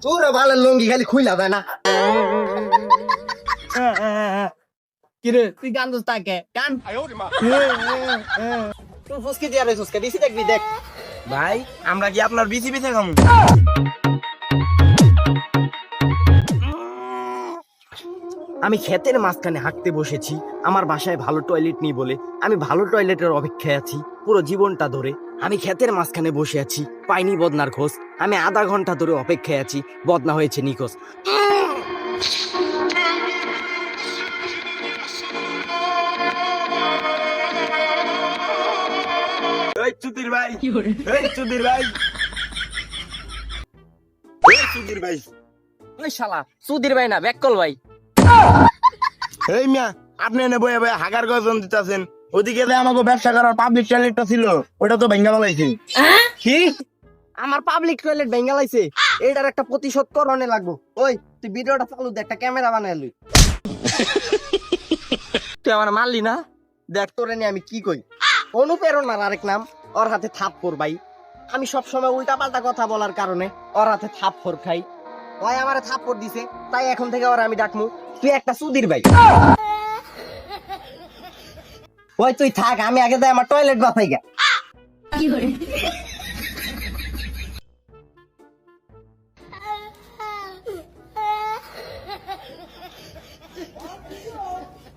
তোর ভালো লঙ্গি খালি খুইলা দেয় না। কিরে তুই গান দোস তাকে গান তুই ফুসকি দিয়া রে ফুসকা দিছি দেখবি দেখ। ভাই আমরা কি আপনার বিসি পিঠা খামু? আমি ক্ষেতের মাঝখানে হাঁটতে বসেছি, আমার বাসায় ভালো টয়লেট নেই বলে আমি ভালো টয়লেটের অপেক্ষায় আছি পুরো জীবনটা ধরে। আমি ক্ষেতের মাঝখানে বসে আছি, পাইনি বদনার খোঁজ। আমি আধা ঘন্টা ধরে অপেক্ষায় আছি, বদনা হয়েছে নিখোঁজ। এই চুদির ভাই, এই চুদির ভাই, এই চুদির ভাই, ওই শালা সুধীর ভাই না বেককল ভাই। এই মিয়া আপনি এনে বয়ে বয়ে হাগার গজন দিতেছেন। ওদিকে যে আমাকে ব্যবসা করার পাবলিক টয়লেটটা ছিল ওটা তো ভেঙে ফেলাইছে। কি আমার পাবলিক টয়লেট ভেঙে লাইছে? এটার একটা প্রতিশোধ করণে লাগবো। ওই তুই ভিডিওটা চালু দে, একটা ক্যামেরা বানাই লই। তুই আমার মারলি না, দেখ তোরে নিয়ে আমি কি কই। অনুপ্রেরণার আরেক নাম, ওর হাতে থাপ্পড় ভাই। আমি সবসময় উল্টা পাল্টা কথা বলার কারণে ওর হাতে থাপ্পড় খাই। ওই আমারে থাপ্পড় দিছে, তাই এখন থেকে ওর আমি ডাকমু তুই একটা সুধীর ভাই। ওই তুই থাক, আমি আগে যাই আমার টয়লেট বাছাই গা।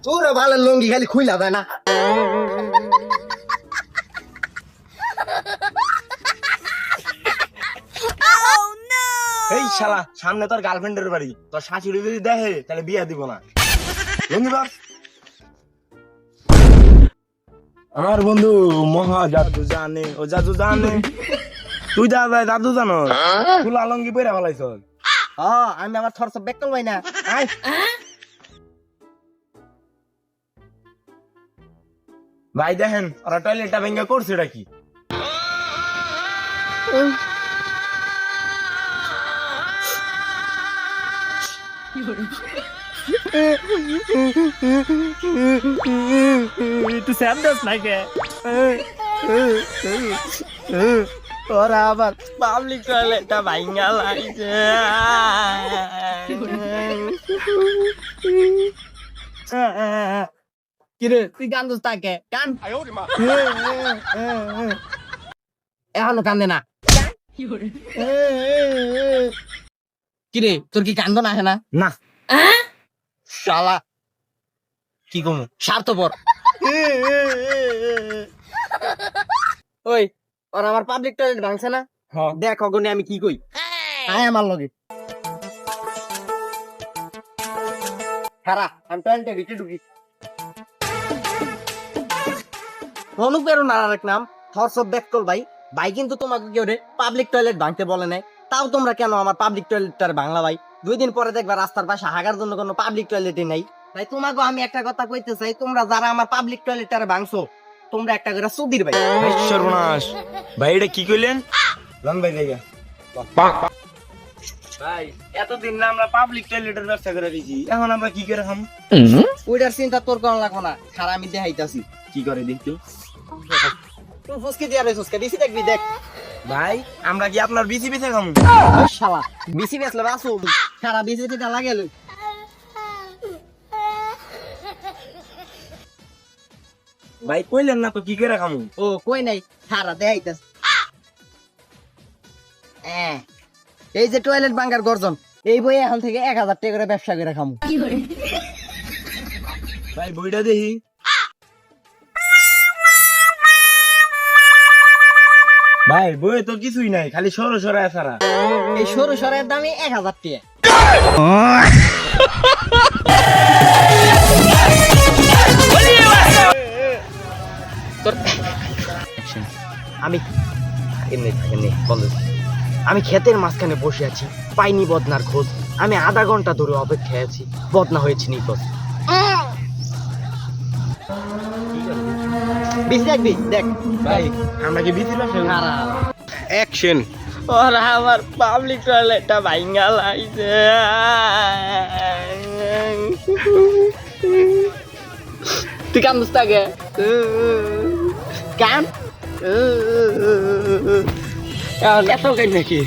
তোর ভালো লঙ্গি খালি খুইলা দেয় না। এই শালা সামনে তোর গার্লফ্রেন্ডের বাড়ি, তোর শাশুড়ি যদি দেখে তাহলে বিয়ে দিব না। লঙ্গি বস। আমার বন্ধু মহা জাদু জানে, ও জাদু জানে। তুই দাদু জানো ফুল আলঙ্গি পরে ফেলাইছ। আমি আমার থরস বেকল ভাই না। আয় ভাই দেখেন ওরা টয়লেটটা ভেঙে করছে এটা কি? তুই স্যাম দোস নাকি ওরা আবার পাবলিক টয়লেটটা ভাঙা লাইছে। কিরে তুই গান দোস তাকে গান এখনো কান্দে না। কিরে তোর কি কান্দ না আসে না? না শালা কি কমু স্বার্থপর। ওই ওরা আমার পাবলিক টয়লেট ভাঙছে না, দেখ অগনে আমি কি কই। আয় আমার লগে খারা, আমি টয়লেটে ভিতরে ঢুকি। অনুপ্রেরণার আরেক নাম থরস অফ বেককল ভাই। ভাই কিন্তু তোমাকে কেউ পাবলিক টয়লেট ভাঙতে বলে নাই, তাও তোমরা কেন আমার পাবলিক টয়লেটটার বাংলা ভাই? 2 দিন পরে দেখবা রাস্তার পাশে হাগার জন্য কোনো পাবলিক টয়লেটই নাই। তাই তোমাকে আমি একটা কথা কইতে চাই, তোমরা যারা আমার পাবলিক টয়লেটটারে ভাঙছো তোমরা একটা করে সুধীর ভাই। সর্বনাশ ভাই এটা কি কইলেন? লন ভাই দেখা ভাই এতদিন না আমরা পাবলিক টয়লেটের ব্যবস্থা করে দিয়েছি, এখন আমরা কি করে খাম? ওইটার চিন্তা তোর করা লাগবো না, খারা আমি দেখাইতাছি কি করে দেখতো? তুই ফুসকি দিয়া রে ফুসকা দিছি দেখবি দেখ। ভাই আমরা কি আপনার বিসি পিঠা খামু? ওই শালা বিসি বেসলে বাসু খারা বিসিটা লাগে লই। ভাই কইলেন না তো কি করে খামু? ও কই নাই, খারা দেখাইতাছি। এই যে টয়লেট ভাঙার গর্জন, এই বই এখন থেকে 1000 টাকা করে ব্যবসা করে খামু। ভাই বইটা দেখি। ভাই বই তো কিছুই নাই, খালি সরো সরা সারা। এই সরু সরের দামই 1000 টাকা। আমি আমি ক্ষেতের মাঝখানে বসে আছি, পাইনি বদনার খোঁজ। আমি আধা ঘন্টা ধরে অপেক্ষায় আছি, বদনা হয়েছে নিখোঁজ। বেশি দেখবি দেখ ভাই আমরা কি বিসির ব্যবসা খারাপ। অ্যাকশন। ওরা আমার পাবলিক টয়লেটটা ভাঙা লাইছে। তুই কান দোস তাকে কান এত কান নাকি?